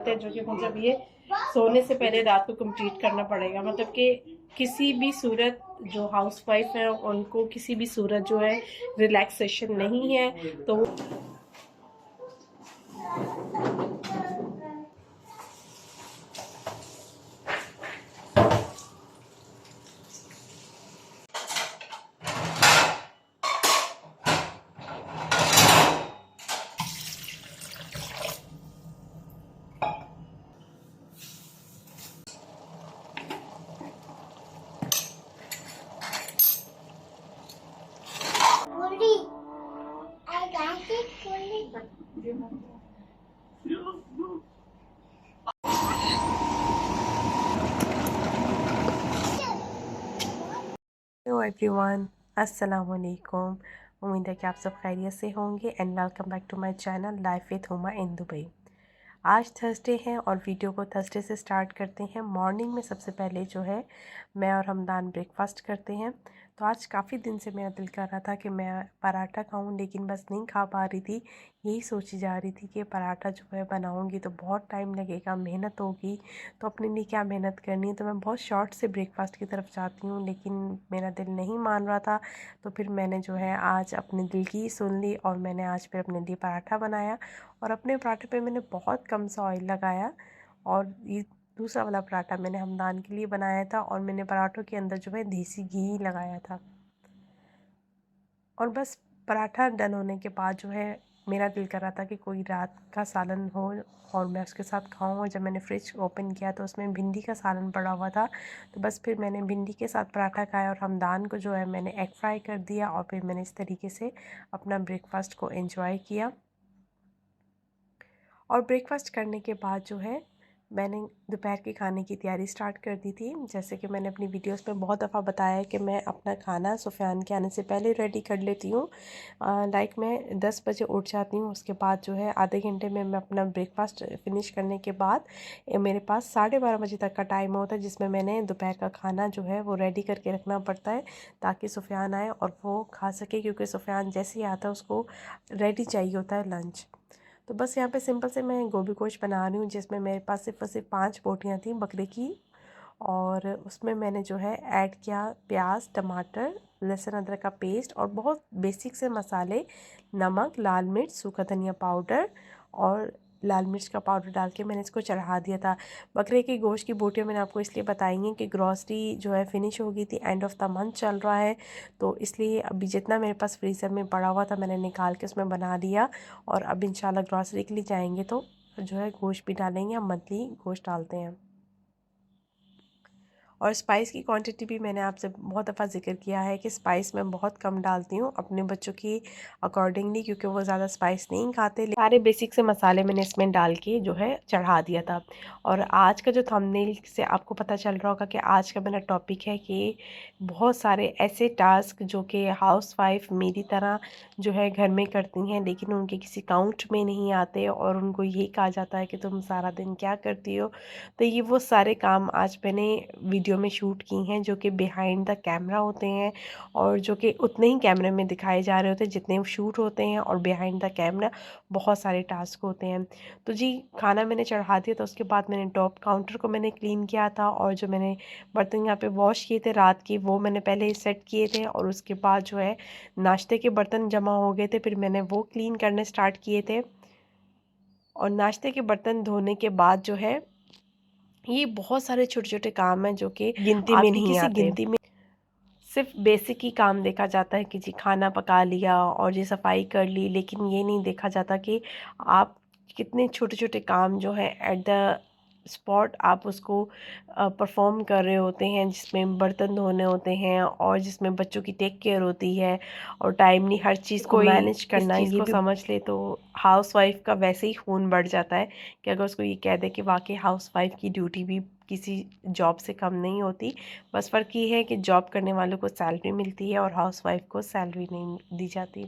जो कि मतलब ये सोने से पहले रात को कंप्लीट करना पड़ेगा। मतलब कि किसी भी सूरत जो हाउस वाइफ है उनको किसी भी सूरत जो है रिलैक्सेशन नहीं है। तो हेलो एवरीवन, अस्सलाम वालेकुम। उम्मीद है कि आप सब खैरियत से होंगे and welcome back to my channel life with Huma in Dubai. आज थर्सडे है और वीडियो को थर्सडे से स्टार्ट करते हैं। मॉर्निंग में सबसे पहले जो है मैं और हमदान ब्रेकफास्ट करते हैं। तो आज काफ़ी दिन से मेरा दिल कर रहा था कि मैं पराठा खाऊं, लेकिन बस नहीं खा पा रही थी। यही सोची जा रही थी कि पराठा जो है बनाऊंगी तो बहुत टाइम लगेगा, मेहनत होगी, तो अपने लिए क्या मेहनत करनी है। तो मैं बहुत शॉर्ट से ब्रेकफास्ट की तरफ जाती हूँ, लेकिन मेरा दिल नहीं मान रहा था। तो फिर मैंने जो है आज अपने दिल की सुन ली और मैंने आज फिर अपने लिए पराठा बनाया। और अपने पराठे पे मैंने बहुत कम सा ऑयल लगाया। और ये दूसरा वाला पराठा मैंने हमदान के लिए बनाया था और मैंने पराठों के अंदर जो है देसी घी लगाया था। और बस पराठा डन होने के बाद जो है मेरा दिल कर रहा था कि कोई रात का सालन हो और मैं उसके साथ खाऊं। और जब मैंने फ्रिज ओपन किया तो उसमें भिंडी का सालन पड़ा हुआ था। तो बस फिर मैंने भिंडी के साथ पराठा खाया और हमदान को जो है मैंने एग फ्राई कर दिया और फिर मैंने इस तरीके से अपना ब्रेकफास्ट को एंजॉय किया। और ब्रेकफास्ट करने के बाद जो है मैंने दोपहर के खाने की तैयारी स्टार्ट कर दी थी। जैसे कि मैंने अपनी वीडियोस में बहुत दफ़ा बताया है कि मैं अपना खाना सुफियान के आने से पहले रेडी कर लेती हूँ। लाइक मैं 10 बजे उठ जाती हूँ। उसके बाद जो है आधे घंटे में मैं अपना ब्रेकफास्ट फिनिश करने के बाद मेरे पास 12:30 बजे तक का टाइम होता है, जिसमें मैंने दोपहर का खाना जो है वो रेडी करके रखना पड़ता है ताकि सुफियान आए और वो खा सके, क्योंकि सुफियान जैसे ही आता है उसको रेडी चाहिए होता है लंच। तो बस यहाँ पे सिंपल से मैं गोभी गोश्त बना रही हूँ, जिसमें मेरे पास सिर्फ और सिर्फ 5 बोटियाँ थी बकरे की। और उसमें मैंने जो है ऐड किया प्याज, टमाटर, लहसुन अदरक का पेस्ट और बहुत बेसिक से मसाले, नमक, लाल मिर्च, सूखा धनिया पाउडर और लाल मिर्च का पाउडर डाल के मैंने इसको चढ़ा दिया था। बकरे की गोश्त की बोटियाँ मैंने आपको इसलिए बताई हैं कि ग्रॉसरी जो है फिनिश हो गई थी, एंड ऑफ द मंथ चल रहा है, तो इसलिए अभी जितना मेरे पास फ्रीज़र में पड़ा हुआ था मैंने निकाल के उसमें बना दिया। और अब इंशाल्लाह ग्रॉसरी के लिए जाएंगे तो जो है गोश्त भी डालेंगे। हम मंथली गोश्त डालते हैं। और स्पाइस की क्वांटिटी भी मैंने आपसे बहुत दफ़ा ज़िक्र किया है कि स्पाइस मैं बहुत कम डालती हूँ अपने बच्चों की अकॉर्डिंगली, क्योंकि वो ज़्यादा स्पाइस नहीं खाते। सारे बेसिक से मसाले मैंने इसमें डाल के जो है चढ़ा दिया था। और आज का जो थंबनेल से आपको पता चल रहा होगा कि आज का मेरा टॉपिक है कि बहुत सारे ऐसे टास्क जो कि हाउस वाइफ मेरी तरह जो है घर में करती हैं, लेकिन उनके किसी काउंट में नहीं आते और उनको यही कहा जाता है कि तुम सारा दिन क्या करती हो। तो ये वो सारे काम आज मैंने वीडियो में शूट की हैं जो कि बिहाइंड द कैमरा होते हैं और जो कि उतने ही कैमरे में दिखाए जा रहे होते हैं जितने शूट होते हैं। और बिहाइंड द कैमरा बहुत सारे टास्क होते हैं। तो जी खाना मैंने चढ़ा दिया था, उसके बाद मैंने टॉप काउंटर को मैंने क्लीन किया था और जो मैंने बर्तन यहाँ पे वॉश किए थे रात की वो मैंने पहले ही सेट किए थे। और उसके बाद जो है नाश्ते के बर्तन जमा हो गए थे, फिर मैंने वो क्लीन करने स्टार्ट किए थे। और नाश्ते के बर्तन धोने के बाद जो है ये बहुत सारे छोटे-छोटे काम हैं जो कि गिनती में नहीं आते। गिनती में सिर्फ बेसिक ही काम देखा जाता है कि जी खाना पका लिया और जी सफाई कर ली, लेकिन ये नहीं देखा जाता कि आप कितने छोटे-छोटे काम जो है एट द स्पॉट आप उसको परफॉर्म कर रहे होते हैं, जिसमें बर्तन धोने होते हैं और जिसमें बच्चों की टेक केयर होती है और टाइमली हर चीज़ को मैनेज करना। ये भी समझ ले तो हाउस वाइफ का वैसे ही खून बढ़ जाता है कि अगर उसको ये कह दे कि वाकई हाउस वाइफ की ड्यूटी भी किसी जॉब से कम नहीं होती। बस फ़र्क ये है कि जॉब करने वालों को सैलरी मिलती है और हाउस वाइफ को सैलरी नहीं दी जाती।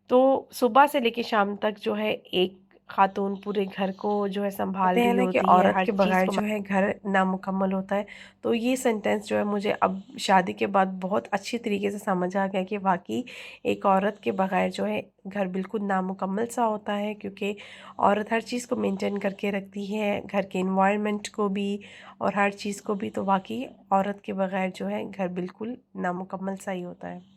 तो सुबह से लेकर शाम तक जो है एक खातून पूरे घर को जो है संभाल रही कहते हैं ना कि होती है, औरत हर के चीज़ बगैर को। जो है घर नामुकम्मल होता है। तो ये सेंटेंस जो है मुझे अब शादी के बाद बहुत अच्छी तरीके से समझ आ गया कि वाकई एक औरत के बगैर जो है घर बिल्कुल नामुकम्मल सा होता है, क्योंकि औरत हर चीज़ को मेंटेन करके रखती है, घर के इन्वायरमेंट को भी और हर चीज़ को भी। तो वाकई औरत के बगैर जो है घर बिल्कुल नामुकम्मल सा ही होता है।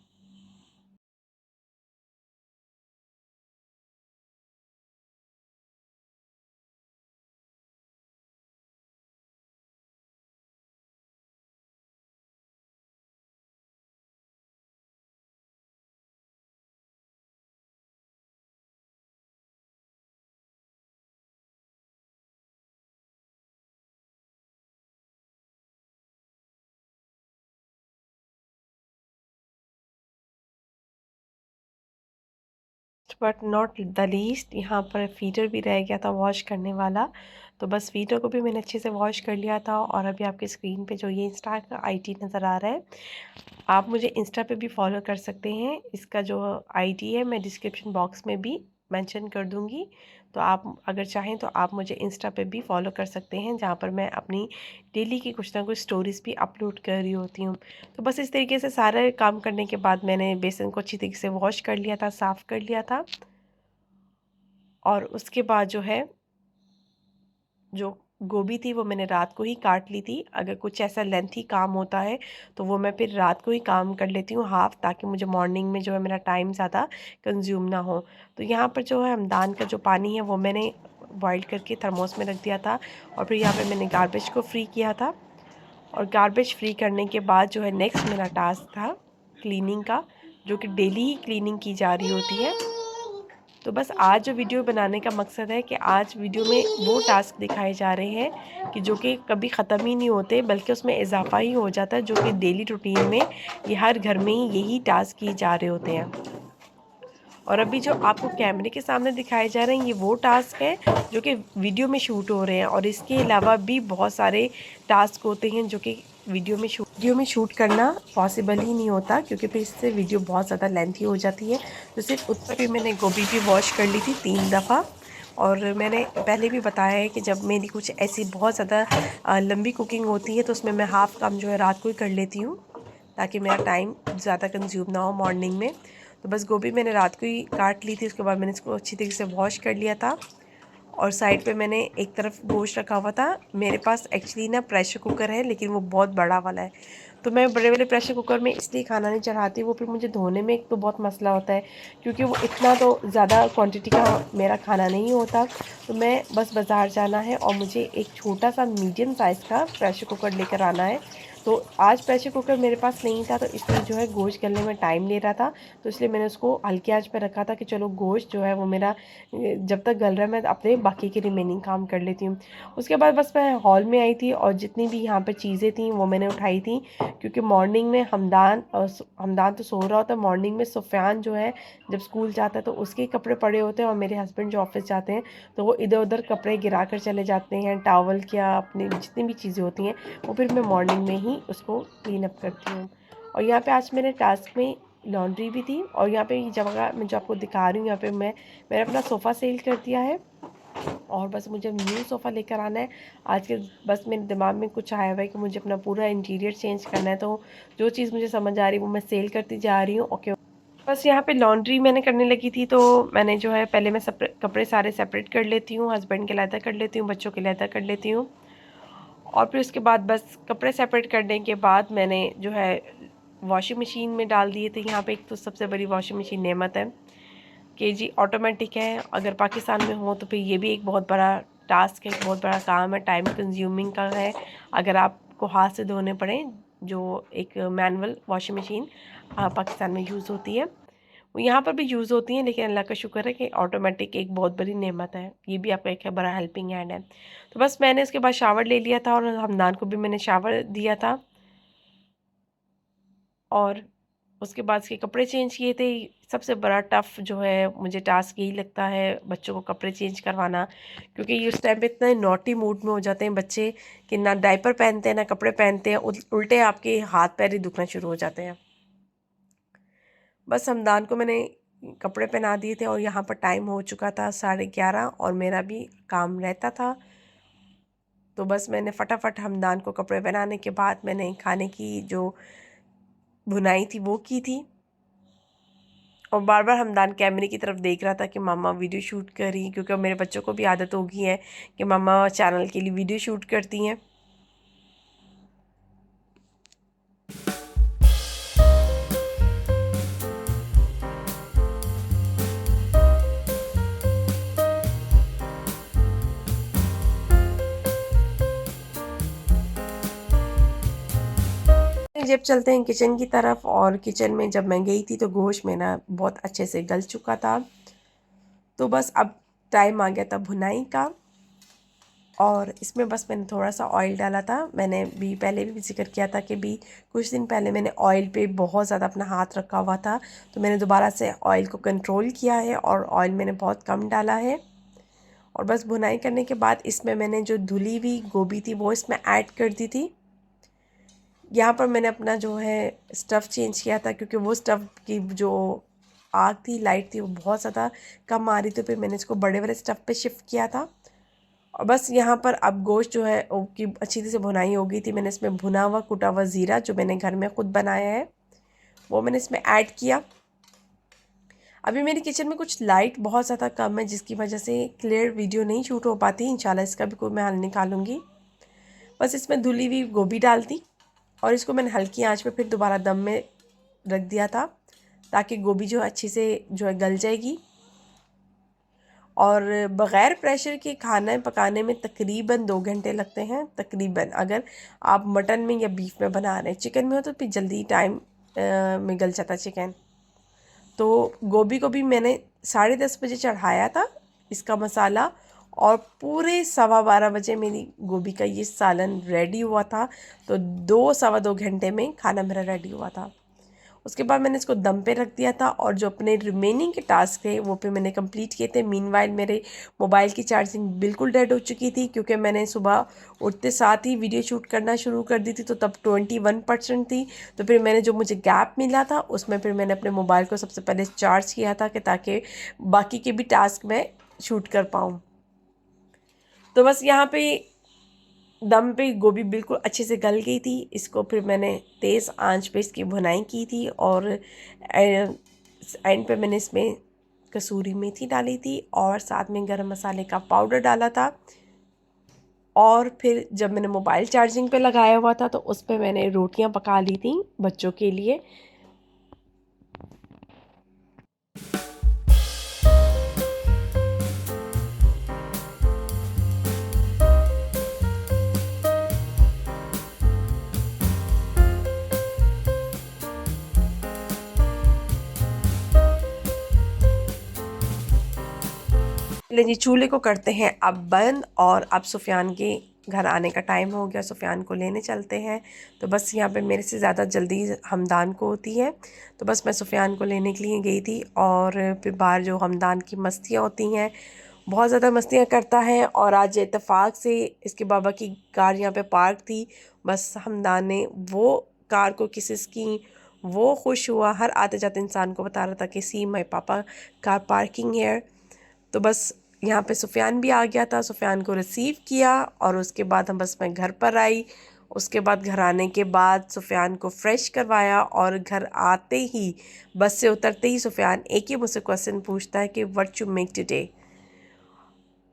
बट नॉट द लीस्ट, यहाँ पर फीडर भी रह गया था वॉश करने वाला। तो बस फीडर को भी मैंने अच्छे से वॉश कर लिया था। और अभी आपकी स्क्रीन पे जो ये इंस्टा का आईडी नज़र आ रहा है, आप मुझे इंस्टा पे भी फॉलो कर सकते हैं। इसका जो आईडी है मैं डिस्क्रिप्शन बॉक्स में भी मेंशन कर दूंगी। तो आप अगर चाहें तो आप मुझे इंस्टा पे भी फॉलो कर सकते हैं, जहाँ पर मैं अपनी डेली की कुछ ना कुछ स्टोरीज़ भी अपलोड कर रही होती हूँ। तो बस इस तरीके से सारे काम करने के बाद मैंने बेसन को अच्छी तरीके से वॉश कर लिया था, साफ़ कर लिया था। और उसके बाद जो है, जो गोभी थी वो मैंने रात को ही काट ली थी। अगर कुछ ऐसा लेंथी काम होता है तो वो मैं फिर रात को ही काम कर लेती हूँ हाफ़, ताकि मुझे मॉर्निंग में जो है मेरा टाइम ज़्यादा कंज्यूम ना हो। तो यहाँ पर जो है हमदान का जो पानी है वो मैंने बॉईल करके थर्मोस में रख दिया था। और फिर यहाँ पे मैंने गार्बेज को फ्री किया था। और गार्बेज फ्री करने के बाद जो है नेक्स्ट मेरा टास्क था क्लीनिंग का, जो कि डेली ही क्लीनिंग की जा रही होती है। तो बस आज जो वीडियो बनाने का मकसद है कि आज वीडियो में वो टास्क दिखाए जा रहे हैं कि जो कि कभी ख़त्म ही नहीं होते, बल्कि उसमें इजाफा ही हो जाता है, जो कि डेली रूटीन में ये हर घर में ही यही टास्क किए जा रहे होते हैं। और अभी जो आपको कैमरे के सामने दिखाए जा रहे हैं ये वो टास्क है जो कि वीडियो में शूट हो रहे हैं। और इसके अलावा भी बहुत सारे टास्क होते हैं जो कि वीडियो में शूट करना पॉसिबल ही नहीं होता, क्योंकि फिर इससे वीडियो बहुत ज़्यादा लेंथी हो जाती है। तो सिर्फ उतना भी मैंने गोभी भी वॉश कर ली थी 3 दफ़ा। और मैंने पहले भी बताया है कि जब मेरी कुछ ऐसी बहुत ज़्यादा लंबी कुकिंग होती है तो उसमें मैं हाफ़ काम जो है रात को ही कर लेती हूँ, ताकि मेरा टाइम ज़्यादा कंज्यूम ना हो मॉर्निंग में। तो बस गोभी मैंने रात को ही काट ली थी। उसके बाद मैंने इसको अच्छी तरीके से वॉश कर लिया था। और साइड पे मैंने एक तरफ गोश्त रखा हुआ था। मेरे पास एक्चुअली ना प्रेशर कुकर है, लेकिन वो बहुत बड़ा वाला है। तो मैं बड़े वाले प्रेशर कुकर में इसलिए खाना नहीं चढ़ाती, वो फिर मुझे धोने में एक तो बहुत मसला होता है, क्योंकि वो इतना तो ज़्यादा क्वांटिटी का मेरा खाना नहीं होता। तो मैं बस बाज़ार जाना है और मुझे एक छोटा सा मीडियम साइज़ का प्रेशर कुकर लेकर आना है। तो आज प्रेशर कुकर मेरे पास नहीं था, तो इसलिए जो है गोश्त गलने में टाइम ले रहा था। तो इसलिए मैंने उसको हल्की आंच पे रखा था कि चलो गोश्त जो है वो मेरा जब तक गल रहा है मैं अपने बाकी के रिमेनिंग काम कर लेती हूँ। उसके बाद बस मैं हॉल में आई थी और जितनी भी यहाँ पे चीज़ें थी वो मैंने उठाई थी, क्योंकि मॉर्निंग में हमदान तो सो रहा होता है। मॉर्निंग में सुफियान जो है जब स्कूल जाता है तो उसके कपड़े पड़े होते हैं, और मेरे हस्बैंड जो ऑफिस जाते हैं तो वो इधर उधर कपड़े गिरा कर चले जाते हैं, टावल क्या अपनी जितनी भी चीज़ें होती हैं वो फिर मैं मॉर्निंग में ही उसको क्लीन अप करती हूँ। और यहाँ पे आज मेरे टास्क में लॉन्ड्री भी थी। और यहाँ पे ये जगह मैं जो आपको दिखा रही हूँ, यहाँ पे मैंने अपना सोफ़ा सेल कर दिया है। और बस मुझे न्यू सोफ़ा लेकर आना है। आज के बस मेरे दिमाग में कुछ आया हुआ है कि मुझे अपना पूरा इंटीरियर चेंज करना है। तो जो चीज़ मुझे समझ आ रही है वो मैं सेल करती जा रही हूँ। ओके, बस यहाँ पे लॉन्ड्री मैंने करने लगी थी, तो मैंने जो है पहले मैं कपड़े सारे सेपरेट कर लेती हूँ, हस्बैंड के लहदा कर लेती हूँ, बच्चों के लहदा कर लेती हूँ। और फिर उसके बाद बस कपड़े सेपरेट करने के बाद मैंने जो है वॉशिंग मशीन में डाल दिए थे। यहाँ पे एक तो सबसे बड़ी वॉशिंग मशीन नेमत है कि जी ऑटोमेटिक है। अगर पाकिस्तान में हो तो फिर ये भी एक बहुत बड़ा टास्क है, एक बहुत बड़ा काम है, टाइम कंज्यूमिंग का है। अगर आपको हाथ से धोने पड़े, जो एक मैनुअल वॉशिंग मशीन पाकिस्तान में यूज़ होती है वो यहाँ पर भी यूज़ होती हैं, लेकिन अल्लाह का शुक्र है कि ऑटोमेटिक एक बहुत बड़ी नेमत है। ये भी आपका एक बड़ा हेल्पिंग हैंड है। तो बस मैंने उसके बाद शावर ले लिया था और हमदान को भी मैंने शावर दिया था। और उसके बाद उसके कपड़े चेंज किए थे। सबसे बड़ा टफ़ जो है मुझे टास्क यही लगता है बच्चों को कपड़े चेंज करवाना, क्योंकि ये उस टाइम पे इतने नॉटी मूड में हो जाते हैं बच्चे कि ना डायपर पहनते हैं ना कपड़े पहनते हैं, उल्टे आपके हाथ पैर ही दुखना शुरू हो जाते हैं। बस हमदान को मैंने कपड़े पहना दिए थे और यहाँ पर टाइम हो चुका था 11:30 और मेरा भी काम रहता था। तो बस मैंने फटाफट हमदान को कपड़े पहनाने के बाद मैंने खाने की जो भुनाई थी वो की थी। और बार बार हमदान कैमरे की तरफ देख रहा था कि मामा वीडियो शूट कर रही हैं, क्योंकि मेरे बच्चों को भी आदत हो गई है कि मामा चैनल के लिए वीडियो शूट करती हैं। जब चलते हैं किचन की तरफ, और किचन में जब मैं गई थी तो गोश्त मेरा बहुत अच्छे से गल चुका था। तो बस अब टाइम आ गया था भुनाई का, और इसमें बस मैंने थोड़ा सा ऑयल डाला था। मैंने भी पहले भी जिक्र किया था कि भी कुछ दिन पहले मैंने ऑयल पे बहुत ज़्यादा अपना हाथ रखा हुआ था, तो मैंने दोबारा से ऑयल को कंट्रोल किया है और ऑयल मैंने बहुत कम डाला है। और बस भुनाई करने के बाद इसमें मैंने जो धुली हुई गोभी थी वो इसमें ऐड कर दी थी। यहाँ पर मैंने अपना जो है स्टफ़ चेंज किया था, क्योंकि वो स्टफ़ की जो आग थी, लाइट थी, वो बहुत ज़्यादा कम आ रही थी। तो फिर मैंने इसको बड़े वाले स्टफ़ पे शिफ्ट किया था। और बस यहाँ पर अब गोश्त जो है की अच्छी तरह से भुनाई हो गई थी। मैंने इसमें भुना हुआ कुटा हुआ ज़ीरा जो मैंने घर में ख़ुद बनाया है वो मैंने इसमें ऐड किया। अभी मेरी किचन में कुछ लाइट बहुत ज़्यादा कम है, जिसकी वजह से क्लियर वीडियो नहीं शूट हो पाती। इंशाल्लाह इसका भी कोई मैं हल निकालूंगी। बस इसमें धुली हुई गोभी डाल दी और इसको मैंने हल्की आंच पे फिर दोबारा दम में रख दिया था, ताकि गोभी जो अच्छी से जो है गल जाएगी। और बग़ैर प्रेशर के खाना पकाने में तकरीबन 2 घंटे लगते हैं तकरीबन, अगर आप मटन में या बीफ में बना रहे हैं। चिकन में हो तो फिर जल्दी टाइम में गल जाता चिकन। तो गोभी को भी मैंने 10:30 बजे चढ़ाया था इसका मसाला, और पूरे 12:15 बजे मेरी गोभी का ये सालन रेडी हुआ था। तो 2 सवा 2 घंटे में खाना मेरा रेडी हुआ था। उसके बाद मैंने इसको दम पे रख दिया था, और जो अपने रिमेनिंग के टास्क थे वो पे मैंने कंप्लीट किए थे। मीनवाइल मेरे मोबाइल की चार्जिंग बिल्कुल डेड हो चुकी थी, क्योंकि मैंने सुबह उठते साथ ही वीडियो शूट करना शुरू कर दी थी, तो तब 21% थी। तो फिर मैंने जो मुझे गैप मिला था उसमें फिर मैंने अपने मोबाइल को सबसे पहले चार्ज किया था कि ताकि बाकी के भी टास्क मैं शूट कर पाऊँ। तो बस यहाँ पे दम पे गोभी बिल्कुल अच्छे से गल गई थी। इसको फिर मैंने तेज़ आंच पे इसकी भुनाई की थी, और एंड पे मैंने इसमें कसूरी मेथी डाली थी और साथ में गरम मसाले का पाउडर डाला था। और फिर जब मैंने मोबाइल चार्जिंग पे लगाया हुआ था तो उस पे मैंने रोटियां पका ली थी बच्चों के लिए। ले जी, चूल्हे को करते हैं अब बंद, और अब सुफियान के घर आने का टाइम हो गया। सुफियान को लेने चलते हैं। तो बस यहाँ पे मेरे से ज़्यादा जल्दी हमदान को होती है, तो बस मैं सुफियान को लेने के लिए गई थी। और फिर बाहर जो हमदान की मस्तियाँ होती हैं, बहुत ज़्यादा मस्तियाँ करता है। और आज इत्तेफाक से इसके बाबा की कार यहाँ पे पार्क थी। बस हमदान ने वो कार को किसिस की, वो खुश हुआ। हर आते जाते इंसान को बता रहा था कि सी माई पापा कार पार्किंग है। तो बस यहाँ पे सुफियान भी आ गया था, सुफियान को रिसीव किया, और उसके बाद हम बस मैं घर पर आई। उसके बाद घर आने के बाद सुफियान को फ्रेश करवाया, और घर आते ही बस से उतरते ही सुफियान एक ही मुझसे क्वेश्चन पूछता है कि व्हाट यू मेक टुडे।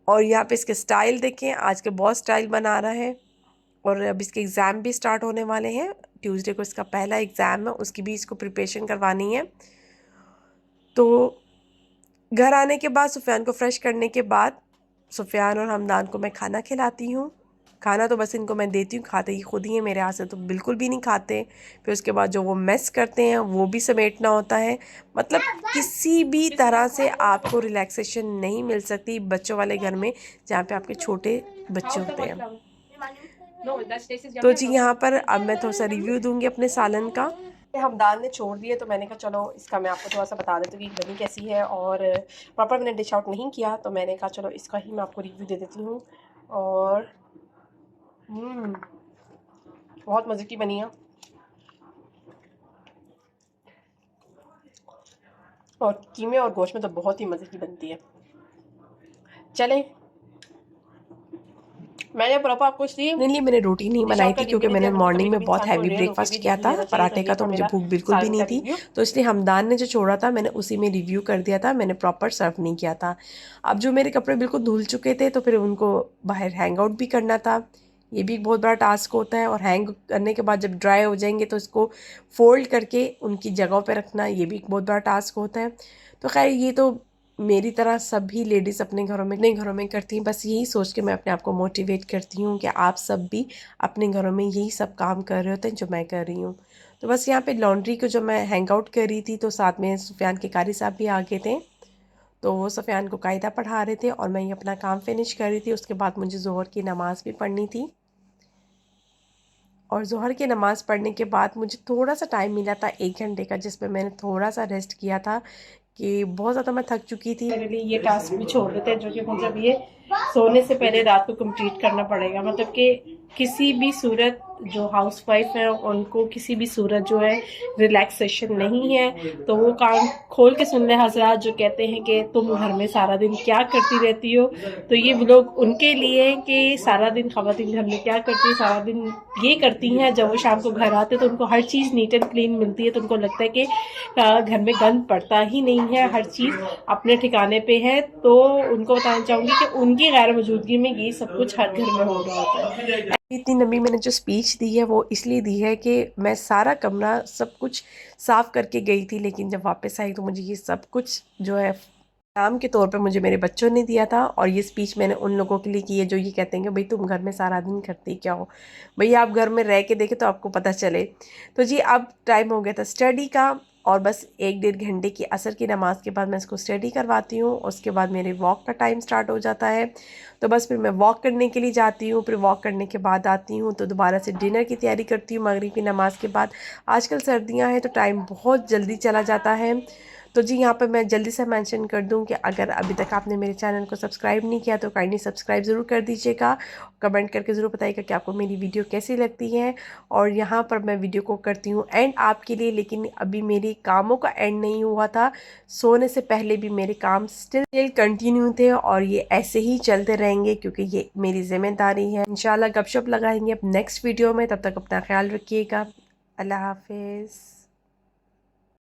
और यहाँ पे इसके स्टाइल देखें, आज के बहुत स्टाइल बना रहा है। और अब इसके एग्ज़ाम भी स्टार्ट होने वाले हैं। ट्यूसडे को इसका पहला एग्ज़ाम है, उसकी भी इसको प्रिपरेशन करवानी है। तो घर आने के बाद सुफियान को फ्रेश करने के बाद सुफियान और हमदान को मैं खाना खिलाती हूँ। खाना तो बस इनको मैं देती हूँ, खाते ही खुद ही है, मेरे हाथ से तो बिल्कुल भी नहीं खाते। फिर उसके बाद जो वो मेस करते हैं वो भी समेटना होता है। मतलब किसी भी तरह से आपको रिलैक्सेशन नहीं मिल सकती बच्चों वाले घर में, जहाँ पे आपके छोटे बच्चे होते हैं। तो जी यहाँ पर अब मैं थोड़ा सा रिव्यू दूँगी अपने सालन का। हमदान ने छोड़ दिए तो मैंने कहा चलो इसका मैं आपको थोड़ा सा बता देती हूँ कि बनी कैसी है। और प्रॉपर मैंने डिश आउट नहीं किया, तो मैंने कहा चलो इसका ही मैं आपको रिव्यू दे देती हूँ। और बहुत मज़े की बनी है। और कीमे और गोश्त में तो बहुत ही मज़े की बनती है। चलें, मैंने प्रॉपर आपको इसलिए मैंने रोटी नहीं बनाई थी क्योंकि मैंने मॉर्निंग में बहुत हैवी ब्रेकफास्ट किया था। पराठे का तो मुझे भूख बिल्कुल भी नहीं थी, तो इसलिए हमदान ने जो छोड़ा था मैंने उसी में रिव्यू कर दिया था, मैंने प्रॉपर सर्व नहीं किया था। अब जो मेरे कपड़े बिल्कुल धुल चुके थे तो फिर उनको बाहर हैंग आउट भी करना था, ये भी एक बहुत बड़ा टास्क होता है। और हैंग करने के बाद जब ड्राई हो जाएंगे तो इसको फोल्ड करके उनकी जगहों पर रखना, ये भी एक बहुत बड़ा टास्क होता है। तो खैर ये तो मेरी तरह सभी लेडीज़ अपने घरों में करती हैं। बस यही सोच के मैं अपने आप को मोटिवेट करती हूँ कि आप सब भी अपने घरों में यही सब काम कर रहे होते हैं जो मैं कर रही हूँ। तो बस यहाँ पे लॉन्ड्री को जो मैं हैंग आउट कर रही थी तो साथ में सुफियान के कारी साहब भी आ गए थे, तो वो सुफियान को कायदा पढ़ा रहे थे और मैं ये अपना काम फिनिश कर रही थी। उसके बाद मुझे ज़ोहर की नमाज़ भी पढ़नी थी और ज़ोहर की नमाज़ पढ़ने के बाद मुझे थोड़ा सा टाइम मिला था 1 घंटे का, जिसमें मैंने थोड़ा सा रेस्ट किया था कि बहुत ज़्यादा मैं थक चुकी थी। मेरे लिए ये टास्क भी छोड़ देते हैं जो कि मतलब ये सोने से पहले रात को कंप्लीट करना पड़ेगा। मतलब कि किसी भी सूरत जो हाउस वाइफ है उनको किसी भी सूरत जो है रिलैक्सेशन नहीं है, तो वो काम खोल के सुन ले हजरात जो कहते हैं कि तुम घर में सारा दिन क्या करती रहती हो। तो ये लोग उनके लिए कि सारा दिन खवातीन घर में क्या करती है, सारा दिन ये करती हैं, जब वो शाम को घर आते तो उनको हर चीज़ नीट एंड क्लीन मिलती है, तो उनको लगता है कि घर में गंद पड़ता ही नहीं है, हर चीज़ अपने ठिकाने पे है। तो उनको बताना चाहूँगी कि उनकी गैर मौजूदगी में ये सब कुछ हर घर में हो रहा होता है। इतनी लंबी मैंने जो स्पीच दी है वो इसलिए दी है कि मैं सारा कमरा सब कुछ साफ़ करके गई थी, लेकिन जब वापस आई तो मुझे ये सब कुछ जो है नाम के तौर पे मुझे मेरे बच्चों ने दिया था। और ये स्पीच मैंने उन लोगों के लिए की है जो ये कहते हैं कि भाई तुम घर में सारा दिन करती क्या हो, भैया आप घर में रह के देखे तो आपको पता चले। तो जी अब टाइम हो गया था स्टडी का, और बस 1-1.5 घंटे की असर की नमाज़ के बाद मैं इसको स्टडी करवाती हूँ। उसके बाद मेरे वॉक का टाइम स्टार्ट हो जाता है, तो बस फिर मैं वॉक करने के लिए जाती हूँ। फिर वॉक करने के बाद आती हूँ तो दोबारा से डिनर की तैयारी करती हूँ मगरिब की नमाज़ के बाद। आजकल सर्दियाँ हैं तो टाइम बहुत जल्दी चला जाता है। तो जी यहाँ पर मैं जल्दी से मेंशन कर दूँ कि अगर अभी तक आपने मेरे चैनल को सब्सक्राइब नहीं किया तो काइंडली सब्सक्राइब ज़रूर कर दीजिएगा। कमेंट करके ज़रूर बताइएगा कि आपको मेरी वीडियो कैसी लगती है। और यहाँ पर मैं वीडियो को करती हूँ एंड आपके लिए, लेकिन अभी मेरी कामों का एंड नहीं हुआ था। सोने से पहले भी मेरे काम स्टिल कंटिन्यू थे और ये ऐसे ही चलते रहेंगे क्योंकि ये मेरी ज़िम्मेदारी है। इंशाल्लाह गपशप लगाएंगे अब नेक्स्ट वीडियो में, तब तक अपना ख्याल रखिएगा। अल्लाह हाफिज़।